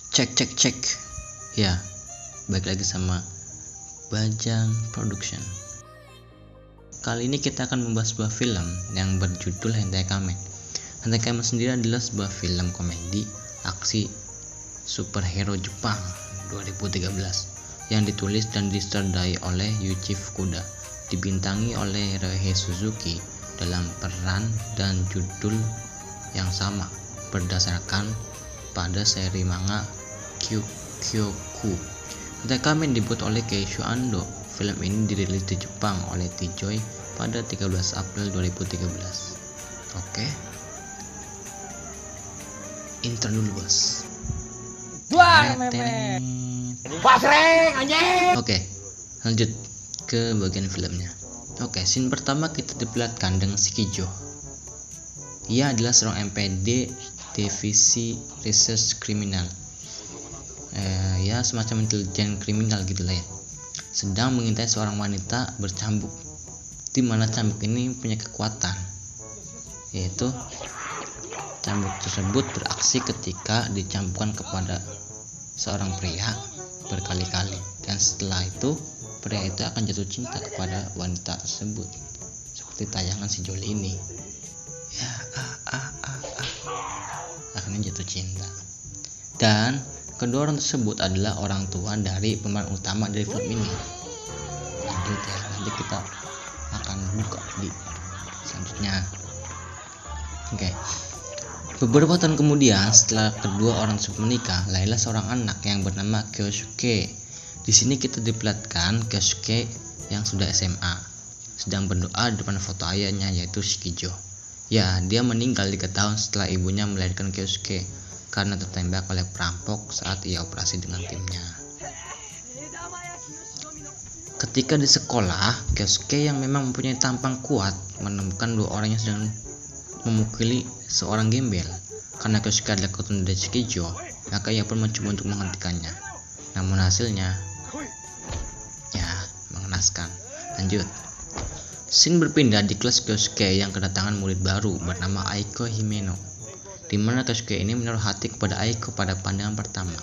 Cek. Ya, balik lagi sama Bajang Production. Kali ini kita akan membahas sebuah film yang berjudul Hentai Kamen. Hentai Kamen sendiri adalah sebuah film komedi aksi superhero Jepang 2013 yang ditulis dan disutradarai oleh Yuichi Fukuda, dibintangi oleh Ryohei Suzuki dalam peran dan judul yang sama berdasarkan pada seri manga Kyoku. Hentai Kamen dibuat oleh Keisho Ando. Film ini dirilis di Jepang oleh T-Joy pada 13 April 2013. Oke. Intro dulu, bos. Oke, lanjut ke bagian filmnya. Oke, scene pertama kita diperlihatkan dengan Shikijo. Ia adalah seorang MPD divisi research kriminal. Ya semacam intelijen kriminal gitulah ya. Sedang mengintai seorang wanita bercambuk, di mana cambuk ini punya kekuatan, yaitu cambuk tersebut beraksi ketika dicambukkan kepada seorang pria berkali-kali, dan setelah itu pria itu akan jatuh cinta kepada wanita tersebut, seperti tayangan si Joli ini. Ya, akhirnya jatuh cinta. Dan kedua orang tersebut adalah orang tua dari pemeran utama dari film ini. Lanjut ya, nanti kita akan buka di selanjutnya. Oke. Beberapa tahun kemudian, setelah kedua orang tersebut menikah, lahirlah seorang anak yang bernama Kyosuke. Di sini kita diperlihatkan Kyosuke yang sudah SMA sedang berdoa di depan foto ayahnya, yaitu Shikijo. Ya, dia meninggal 3 tahun setelah ibunya melahirkan Kyosuke karena tertembak oleh perampok saat ia operasi dengan timnya. Ketika di sekolah, Kyosuke yang memang mempunyai tampang kuat menemukan 2 orang yang sedang memukuli seorang gembel. Karena Kyosuke adalah keturunan dari Shikijo, maka ia pun mencoba untuk menghentikannya. Namun hasilnya, ya, mengenaskan. Lanjut. Scene berpindah di kelas Kyosuke yang kedatangan murid baru bernama Aiko Himeno, di mana Kyosuke ini menaruh hati kepada Aiko pada pandangan pertama.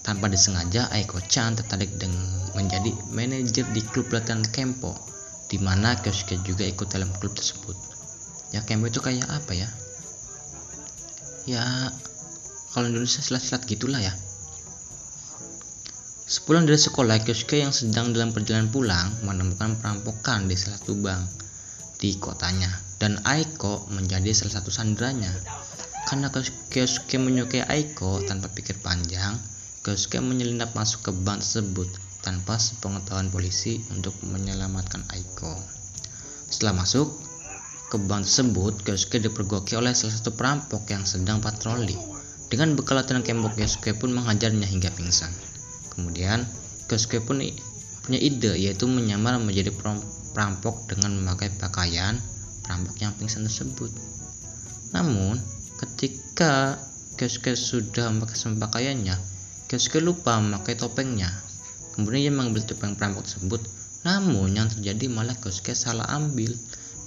Tanpa disengaja, Aiko-chan tertarik dengan menjadi manajer di klub latihan Kempo, di mana Kyosuke juga ikut dalam klub tersebut. Ya, Kempo itu kayak apa ya? Ya, kalau Indonesia silat-silat gitulah ya. Sepulang dari sekolah, Kyosuke yang sedang dalam perjalanan pulang menemukan perampokan di salah satu bank di kotanya, dan Aiko menjadi salah satu sandranya. Karena Kyosuke menyukai Aiko, tanpa pikir panjang, Kyosuke menyelinap masuk ke bank tersebut tanpa sepengetahuan polisi untuk menyelamatkan Aiko. Setelah masuk ke bank tersebut, Kyosuke dipergoki oleh salah satu perampok yang sedang patroli. Dengan bekal latihan Kempo, Kyosuke pun menghajarnya hingga pingsan. Kemudian Kyosuke pun punya ide, yaitu menyamar menjadi perampok dengan memakai pakaian perampok yang pingsan tersebut. Namun ketika Kyosuke sudah memakai semua pakaiannya, Kyosuke lupa memakai topengnya. Kemudian ia mengambil topeng perampok tersebut. Namun yang terjadi malah Kyosuke salah ambil.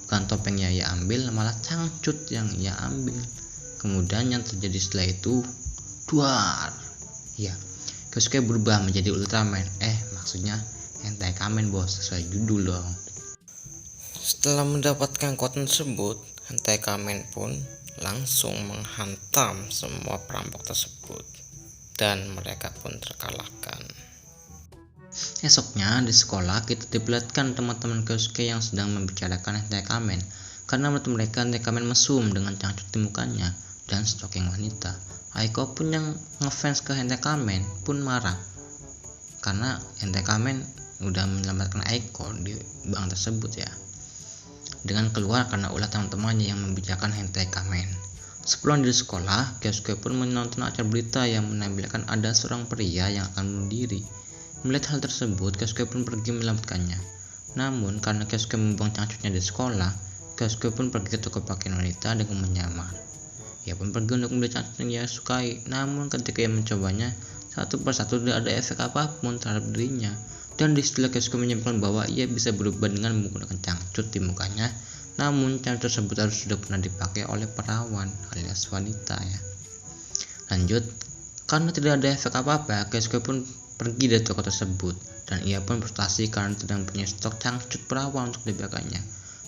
Bukan topengnya ia ambil, malah cangcut yang ia ambil. Kemudian yang terjadi setelah itu, duar. Ya, Kyosuke berubah menjadi Ultraman. Maksudnya Hentai Kamen, bos, sesuai judul dong. Setelah mendapatkan kekuatan tersebut, Hentai Kamen pun langsung menghantam semua perampok tersebut, dan mereka pun terkalahkan. Esoknya di sekolah kita diperlihatkan teman-teman Kyosuke yang sedang membicarakan Hentai Kamen, karena menurut mereka Hentai Kamen mesum dengan cangcut di mukanya dan stalking wanita. Aiko pun yang ngefans ke Hentai Kamen pun marah karena Hentai Kamen udah menyelamatkan Aiko di bank tersebut ya, dengan keluar karena ulah teman-temannya yang membicarakan Hentai Kamen. Sepulang dari sekolah, Kyosuke pun menonton acara berita yang menampilkan ada seorang pria yang akan bunuh diri. Melihat hal tersebut, Kyosuke pun pergi menyelamatkannya. Namun karena Kyosuke membuang cangcutnya di sekolah, Kyosuke pun pergi ke toko pakaian wanita dengan menyamar. Ia pun pergi untuk membeli cangcut yang ia sukai. Namun ketika ia mencobanya, satu persatu tidak ada efek apapun terhadap dirinya. Dan disitulah Kyosuke menyimpulkan bahwa ia bisa berubah dengan menggunakan cangcut di mukanya. Namun cangcut tersebut harus sudah pernah dipakai oleh perawan alias wanita ya. Lanjut Karena tidak ada efek apa-apa, Keisuke pun pergi dari toko tersebut dan ia pun frustasi karena tidak mempunyai stok cangcut perawan untuk dibakanya.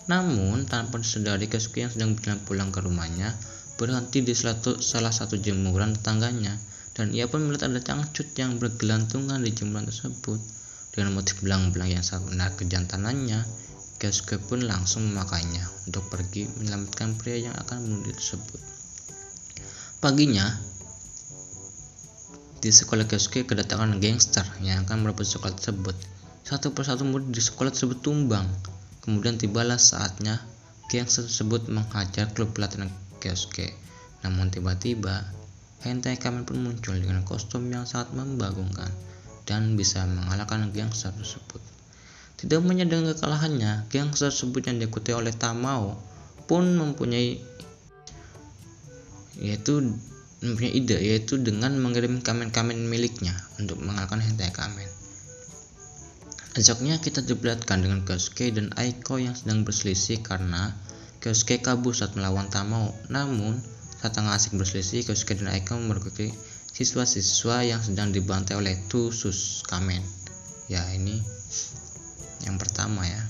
Namun tanpa disadari, Keisuke yang sedang berjalan pulang ke rumahnya berhenti di salah satu jemuran tetangganya dan ia pun melihat ada cangcut yang bergelantungan di jemuran tersebut. Dengan motif belang-belang yang sangat menarik kejantanannya, Keisuke pun langsung memakainya untuk pergi menyelamatkan pria yang akan bunuh diri tersebut. Paginya, di sekolah Keisuke kedatangan gangster yang akan merebut sekolah tersebut. Satu persatu murid di sekolah tersebut tumbang. Kemudian tibalah saatnya gangster tersebut menghajar klub pelatihan Keisuke. Namun tiba-tiba Hentai Kamen pun muncul dengan kostum yang sangat membagongkan dan bisa mengalahkan gangster tersebut. Tidak menyadari kekalahannya, gangster tersebut yang diikuti oleh Tamao pun mempunyai ide, yaitu dengan mengirim kamen-kamen miliknya untuk mengalahkan Hentai Kamen. Esoknya kita diperlihatkan dengan Keisuke dan Aiko yang sedang berselisih karena Keisuke kabur saat melawan Tamao. Namun saat tengah asik berselisih, Keisuke dan Aiko memergoki siswa-siswa yang sedang dibantai oleh Tusus Kamen. Ya, ini yang pertama ya.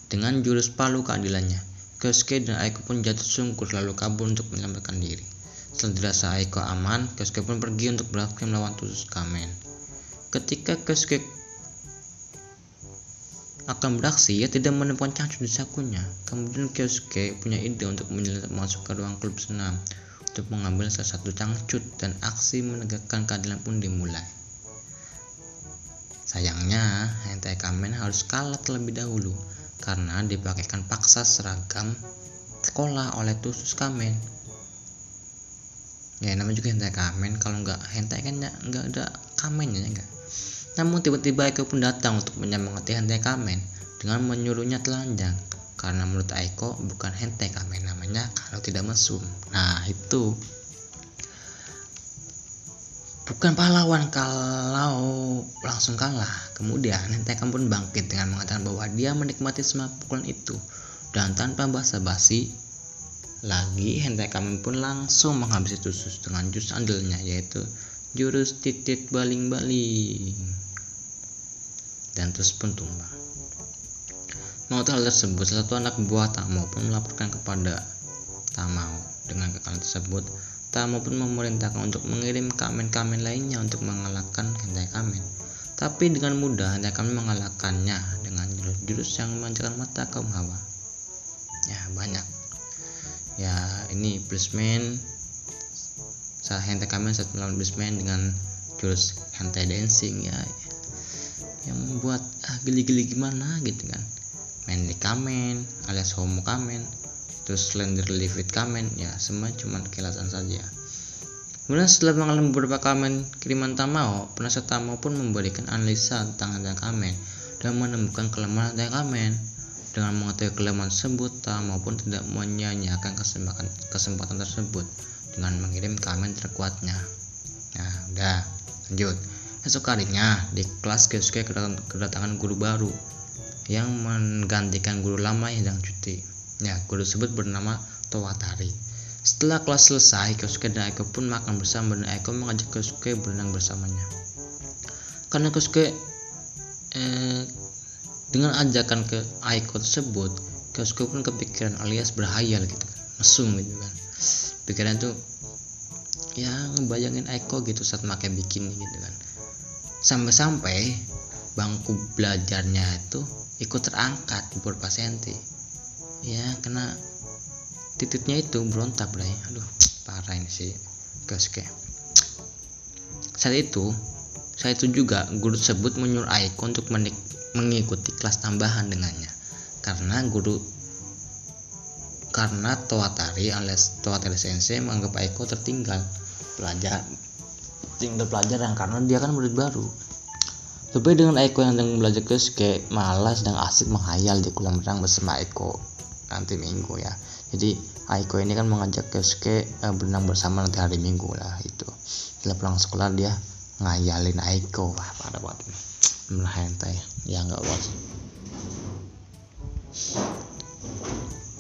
Dengan jurus palu keadilannya, Keisuke dan Aiko pun jatuh sungkur lalu kabur untuk menyelamatkan diri. Setelah dirasa Aiko aman, Keisuke pun pergi untuk beraksi melawan Tusus Kamen. Ketika Keisuke akan beraksi, ia tidak menemukan cangcut di sakunya. Kemudian Keisuke punya ide untuk menyelinap masuk ke ruang klub senam untuk mengambil salah satu cangcut dan aksi menegakkan keadilan pun dimulai. Sayangnya, Hentai Kamen harus kalah terlebih dahulu karena dipakaikan paksa seragam sekolah oleh Tusus Kamen. Ya, namanya juga Hentai Kamen, kalau nggak hentai kan nggak ada kamennya ya enggak. Namun tiba-tiba Aiko pun datang untuk menyemangati Hentai Kamen dengan menyuruhnya telanjang karena menurut Aiko bukan Hentai Kamen namanya kalau tidak mesum. Nah, itu bukan pahlawan kalau langsung kalah. Kemudian Hentai Kamen pun bangkit dengan mengatakan bahwa dia menikmati semua pukulan itu dan tanpa basa-basi lagi Hentai Kamen pun langsung menghabisi Tusus dengan jurus andalannya, yaitu jurus titit baling-baling, dan terus pun tumbang. Mengetahui hal tersebut, salah satu anak buah Tamao pun melaporkan kepada Tamao. Dengan kekalahan tersebut, Tamao pun memerintahkan untuk mengirim kamen-kamen lainnya untuk mengalahkan Hentai Kamen. Tapi dengan mudah Hentai Kamen mengalahkannya dengan jurus-jurus yang memancarkan mata kaum hawa. Ya, banyak. Ya, ini Blissman. Hentai Kamen saat melawan Blissman dengan jurus Hentai Dancing ya, yang membuat geli-geli gimana gitu kan. Manly Kamen alias Homo Kamen, terus Slender Livid Kamen, ya semua cuma kilasan saja. Kemudian setelah mengalami beberapa kamen kiriman Tamao, penasihat Tamao pun memberikan analisa tentang Hentai Kamen dan menemukan kelemahan Hentai Kamen. Dengan mengetahui kelemahan tersebut, Tamao pun tidak menyia-nyiakan kesempatan tersebut dengan mengirim kamen terkuatnya. Nah, udah lanjut. Esok harinya di kelas Keisuke kedatangan guru baru yang menggantikan guru lama yang sedang cuti. Ya, guru tersebut bernama Towatari. Setelah kelas selesai, Keisuke dan Aiko pun makan bersama dan Aiko mengajak Keisuke berenang bersamanya. Karena Keisuke dengan ajakan ke Aiko tersebut, Keisuke pun kepikiran alias berhayal gitu kan, mesum gitu kan. Pikiran tuh ya ngebayangin Aiko gitu saat pakai bikini gitu kan. Sampai-sampai bangku belajarnya itu ikut terangkat beberapa senti. Ya, kena titiknya itu berontak, bray. Aduh, parah ini sih Keisuke. Saat itu juga guru tersebut menyuruh Aiko untuk mengikuti kelas tambahan dengannya karena Towatari alias Towatari Sensei menganggap Aiko tertinggal belajar karena dia kan murid baru. Tapi dengan Aiko yang sedang belajar Keisuke malah sedang asik menghayal di kolam renang bersama Aiko nanti Minggu ya. Jadi Aiko ini kan mengajak Keisuke berenang bersama nanti hari Minggu lah itu. Setelah pulang sekolah dia ngayalin Aiko. Wah, parah banget nih. Bener hentai ya, nggak was.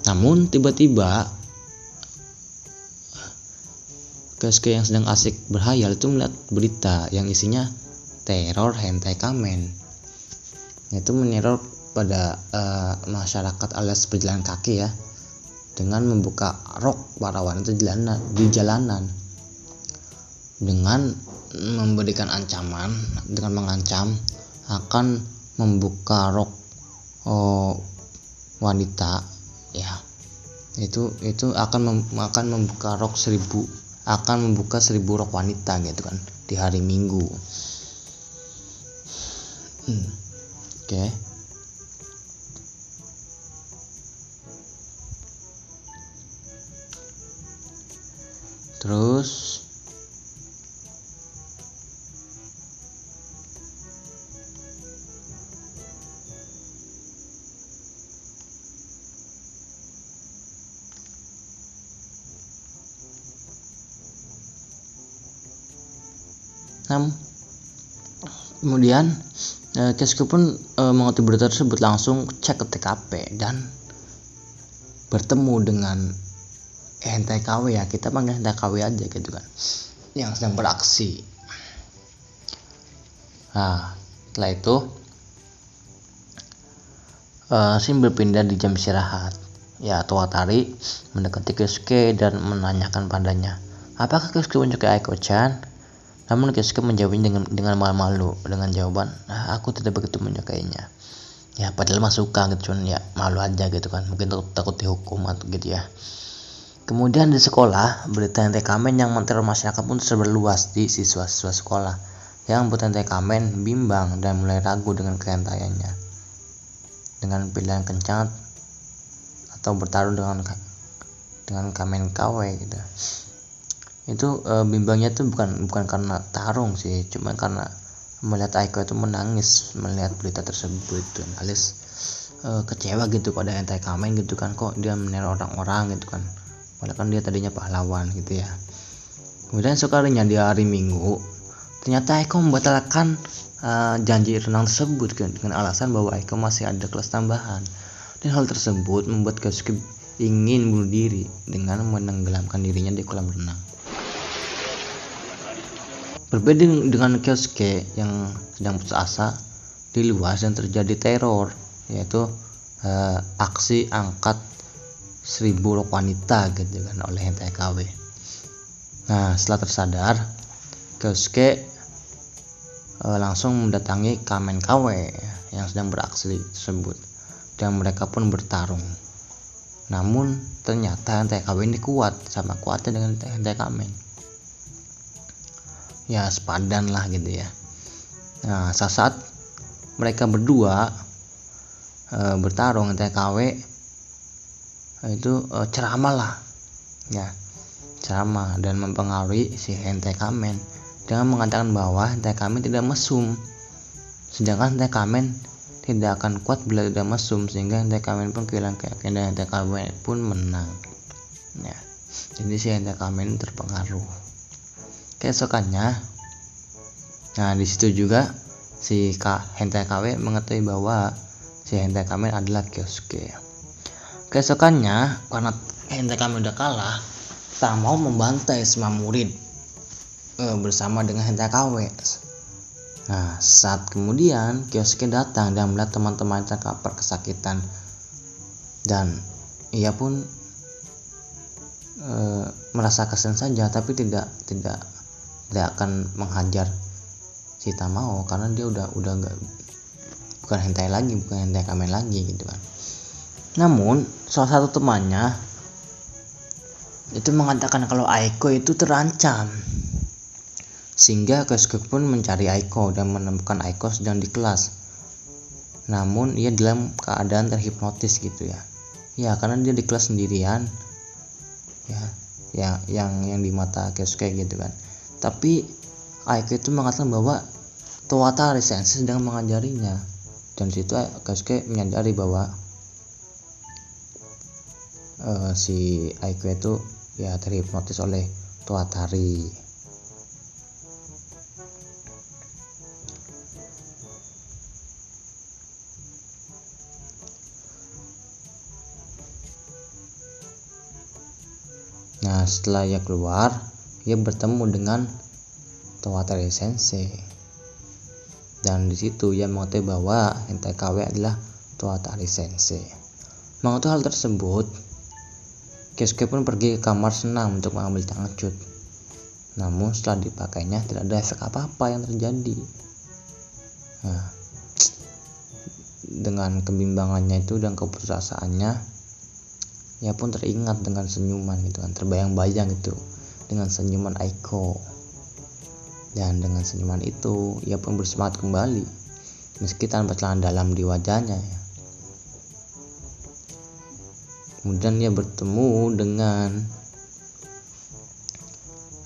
Namun tiba-tiba Keisuke yang sedang asik berhayal itu melihat berita yang isinya teror hentai kamen, yaitu meneror pada masyarakat alias berjalan kaki ya, dengan membuka rok para wanita di jalanan dengan memberikan ancaman, dengan mengancam akan membuka rok wanita ya, itu akan membuka rok 1000 rok wanita gitu kan di hari Minggu. Oke. Terus kemudian Keisuke pun mengetahui berita tersebut, langsung cek ke TKP dan bertemu dengan hentai KW ya, kita panggil hentai KW aja gitu kan, yang sedang beraksi. Nah, setelah itu scene berpindah di jam istirahat. Ya, Towatari mendekati Keisuke dan menanyakan padanya, apakah Keisuke menyukai Aiko-chan? Namun Keisuke menjawabnya dengan malu-malu dengan jawaban, aku tidak begitu menyukainya. Ya, padahal mah suka gitu, cuman ya malu aja gitu kan, mungkin takut dihukum atau gitu ya. Kemudian di sekolah, berita hentai kamen yang meneror masyarakat pun tersebar luas di siswa-siswa sekolah yang membuat hentai kamen bimbang dan mulai ragu dengan kehentaiannya. Dengan pilihan kencang atau bertarung dengan kamen KW gitu. Itu bimbangnya tuh bukan karena tarung sih, cuma karena melihat Aiko itu menangis melihat berita tersebut dan alias kecewa gitu pada hentai kamen gitu kan, kok dia meneror orang-orang gitu kan, padahal kan dia tadinya pahlawan gitu ya. Kemudian sekalinya di hari Minggu, ternyata Aiko membatalkan janji renang tersebut kan, dengan alasan bahwa Aiko masih ada kelas tambahan, dan hal tersebut membuat Keisuke ingin bunuh diri dengan menenggelamkan dirinya di kolam renang. Berbeda dengan Keisuke yang sedang putus asa, di luar dan terjadi teror, yaitu aksi angkat 1000 rok wanita gitu kan oleh hentai KW. Nah, setelah tersadar, Keisuke langsung mendatangi kamen KW yang sedang beraksi tersebut dan mereka pun bertarung. Namun ternyata hentai KW ini kuat, sama kuatnya dengan hentai kamen. Ya, sepadan lah gitu ya. Nah, saat mereka berdua bertarung, hentai KW itu ceramah lah ya, ceramah dan mempengaruhi si hentai kamen dengan mengatakan bahwa hentai kamen tidak mesum, sedangkan hentai kamen tidak akan kuat bila tidak mesum, sehingga hentai kamen pun kehilangan keyakinan dan hentai kamen pun menang ya. Jadi si hentai kamen terpengaruh. Keesokannya, nah di situ juga si hentai KW mengetahui bahwa si hentai kamen adalah Keisuke. Keesokannya, karena hentai kamen udah kalah, tak mau membantai semua murid bersama dengan hentai KW. Nah, saat kemudian Keisuke datang dan melihat teman-teman terkapar kesakitan, dan ia pun merasa kasihan saja, tapi tidak akan menghajar si Tamao karena dia udah nggak, bukan hentai lagi, bukan hentai kamen lagi gitu kan. Namun salah satu temannya itu mengatakan kalau Aiko itu terancam, sehingga Keisuke pun mencari Aiko dan menemukan Aiko sedang di kelas. Namun ia dalam keadaan terhipnotis gitu ya. Ya, karena dia di kelas sendirian ya, yang di mata Keisuke gitu kan. Tapi Aiko itu mengatakan bahwa Towatari sensei sedang mengajarinya, dan situ Keisuke menyadari bahwa si Aiko itu ya terhipnotis oleh Towatari. Nah, setelah ia keluar, ia bertemu dengan Towaatari Sensei, dan di situ ia mengetahui bahwa Hentai KW adalah Towaatari Sensei. Mengetahui hal tersebut, Kyosuke pun pergi ke kamar senam untuk mengambil cangcut. Namun setelah dipakainya tidak ada efek apa-apa yang terjadi. Nah, dengan kebimbangannya itu dan keputusasaannya, ia pun teringat dengan senyuman gitu kan, terbayang-bayang gitu dengan senyuman Aiko. Dan dengan senyuman itu ia pun bersemangat kembali meski tanpa celana dalam di wajahnya ya. Kemudian ia bertemu dengan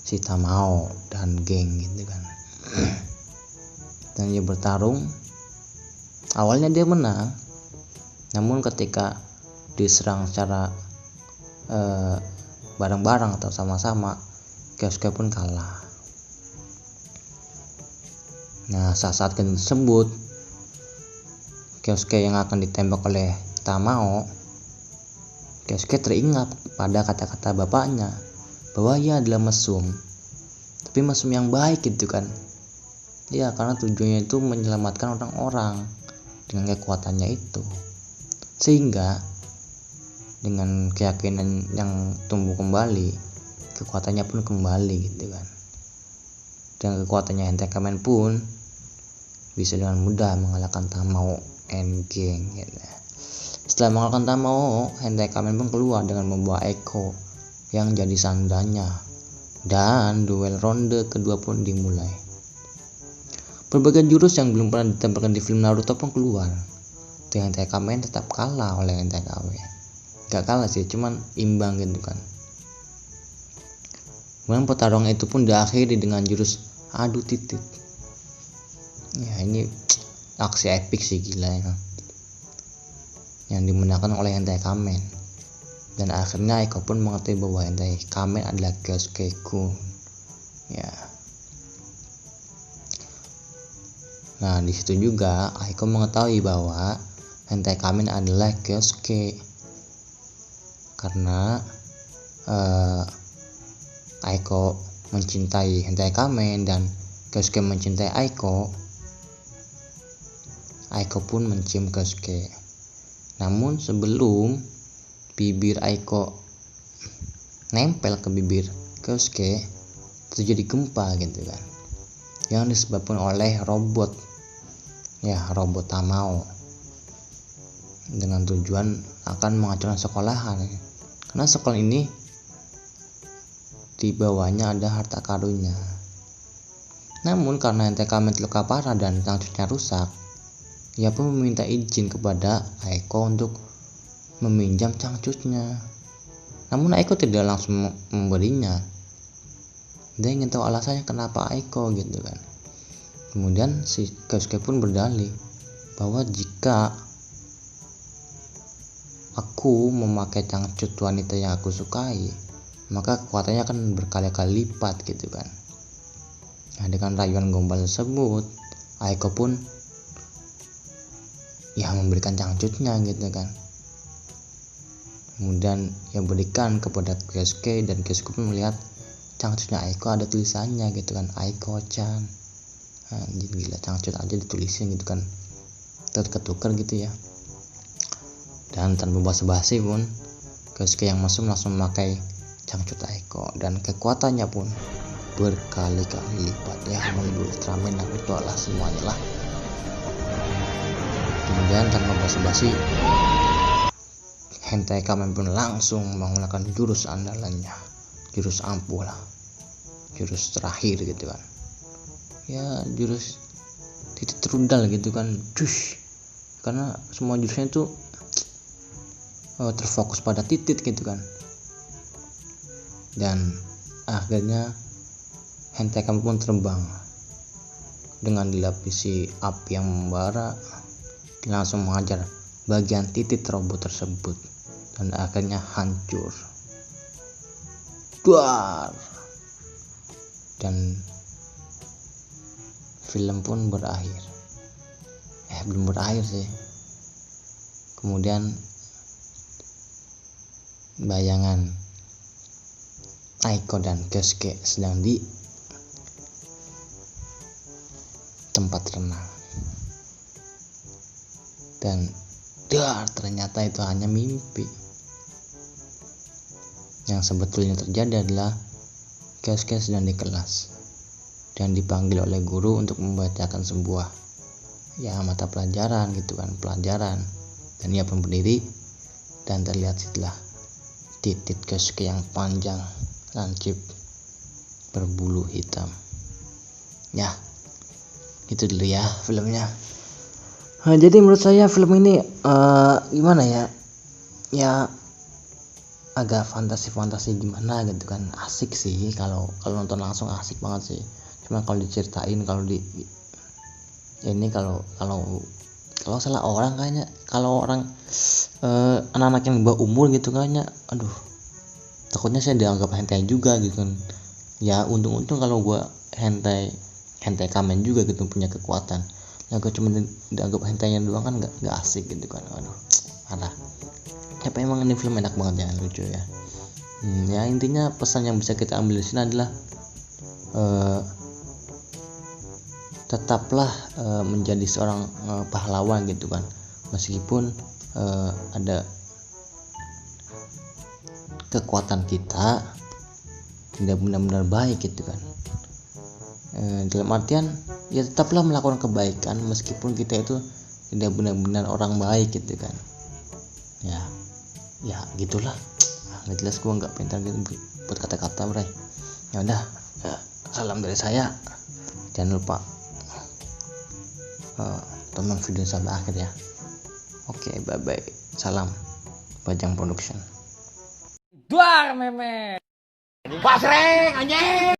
si Tamao dan geng gitu kan. Dan ia bertarung. Awalnya dia menang, namun ketika diserang secara bareng-bareng atau sama-sama, Kyosuke pun kalah. Nah, saat tersebut Kyosuke yang akan ditembak oleh Tamao, Kyosuke teringat pada kata-kata bapaknya bahwa ia adalah mesum, tapi mesum yang baik gitu kan. Ya, karena tujuannya itu menyelamatkan orang-orang dengan kekuatannya itu. Sehingga dengan keyakinan yang tumbuh kembali, kekuatannya pun kembali gitu kan. Dan kekuatannya Hentai Kamen pun bisa dengan mudah mengalahkan Tamao and geng gitu. Setelah mengalahkan Tamao, Hentai Kamen pun keluar dengan membawa Aiko yang jadi sandranya, dan duel ronde kedua pun dimulai. Berbagai jurus yang belum pernah ditampilkan di film Naruto pun keluar. Dan Hentai Kamen tetap kalah oleh Hentai KW. Gak kalah sih, cuman imbang gitu kan. Kemudian pertarungan itu pun diakhiri dengan jurus adu titik. Ya, ini aksi epik sih, gila ya, yang dimenangkan oleh Hentai Kamen. Dan akhirnya Aiko pun mengetahui bahwa Hentai Kamen adalah Kyosuke-kun. Ya. Nah, di situ juga Aiko mengetahui bahwa Hentai Kamen adalah Kyosuke, karena Aiko mencintai Hentai Kamen dan Kyosuke mencintai Aiko. Aiko pun mencium Kyosuke. Namun sebelum bibir Aiko nempel ke bibir Kyosuke, terjadi gempa gitu kan, yang disebabkan oleh robot Tamao, dengan tujuan akan menghancurkan sekolahan. Karena sekolah ini di bawahnya ada harta karunnya. Namun karena Hentai Kamen terluka parah dan cangcutnya rusak, ia pun meminta izin kepada Aiko untuk meminjam cangcutnya. Namun Aiko tidak langsung memberinya. Dia ingin tahu alasannya kenapa Aiko gitu kan. Kemudian si Kyosuke pun berdalih bahwa jika aku memakai cangcut wanita yang aku sukai, maka kekuatannya akan berkali-kali lipat gitu kan. Nah, dengan rayuan gombal tersebut, Aiko pun ya memberikan cangcutnya gitu kan. Kemudian ia berikan kepada Kyosuke, dan Kyosuke pun melihat cangcutnya Aiko ada tulisannya gitu kan, Aiko-chan. Anjir, gila, cangcut aja ditulisin gitu kan, ketukar gitu ya. Dan tanpa basa-basi pun Kyosuke yang mesum langsung memakai cangcut Aiko, dan kekuatannya pun berkali-kali lipat ya, melebihi Ultraman Naruto lah semuanya lah. Kemudian tanpa basa-basi Hentai Kamen pun langsung menggunakan jurus andalannya, jurus ampuh lah, jurus terakhir gitu kan. Ya, jurus titik rudal gitu kan, cush. Karena semua jurusnya itu terfokus pada titik gitu kan. Dan akhirnya Hentai Kamen pun terbang dengan dilapisi api yang membara, langsung menghajar bagian titik robot tersebut, dan akhirnya hancur. Duar. Dan film pun berakhir. Belum berakhir sih. Kemudian bayangan Aiko dan Kyosuke sedang di tempat renang, dan ternyata itu hanya mimpi. Yang sebetulnya terjadi adalah Kyosuke sedang di kelas dan dipanggil oleh guru untuk membacakan sebuah mata pelajaran gitu kan, dan ia pun berdiri dan terlihat setelah titik Kyosuke yang panjang, lancip, berbulu hitam. Ya, itu dulu ya filmnya. Jadi menurut saya film ini gimana ya? Ya agak fantasi gimana gitu kan, asik sih kalau nonton langsung, asik banget sih. Cuma kalau diceritain, kalau salah orang kayaknya, kalau orang anak-anak yang bawah umur gitu kayaknya, aduh, takutnya saya dianggap hentai juga gitu kan. Ya untung kalau gua hentai kamen juga gitu, punya kekuatan. Ya gua cuma dianggap hentainya doang kan nggak asik gitu kan. Aduh, parah. Tapi emang ini film enak banget ya, lucu ya. Ya intinya pesan yang bisa kita ambil di sini adalah tetaplah menjadi seorang pahlawan gitu kan, meskipun ada kekuatan kita tidak benar-benar baik gitu kan. Dalam artian ya tetaplah melakukan kebaikan meskipun kita itu tidak benar-benar orang baik gitu kan. Ya gitulah. Nggak jelas, gua nggak pintar gitu buat kata-kata, bray. Ya udah, salam dari saya. Jangan lupa tonton video sampai akhir ya. Oke, bye bye. Salam Bajang Production. Duar meme. Pasreng anjing.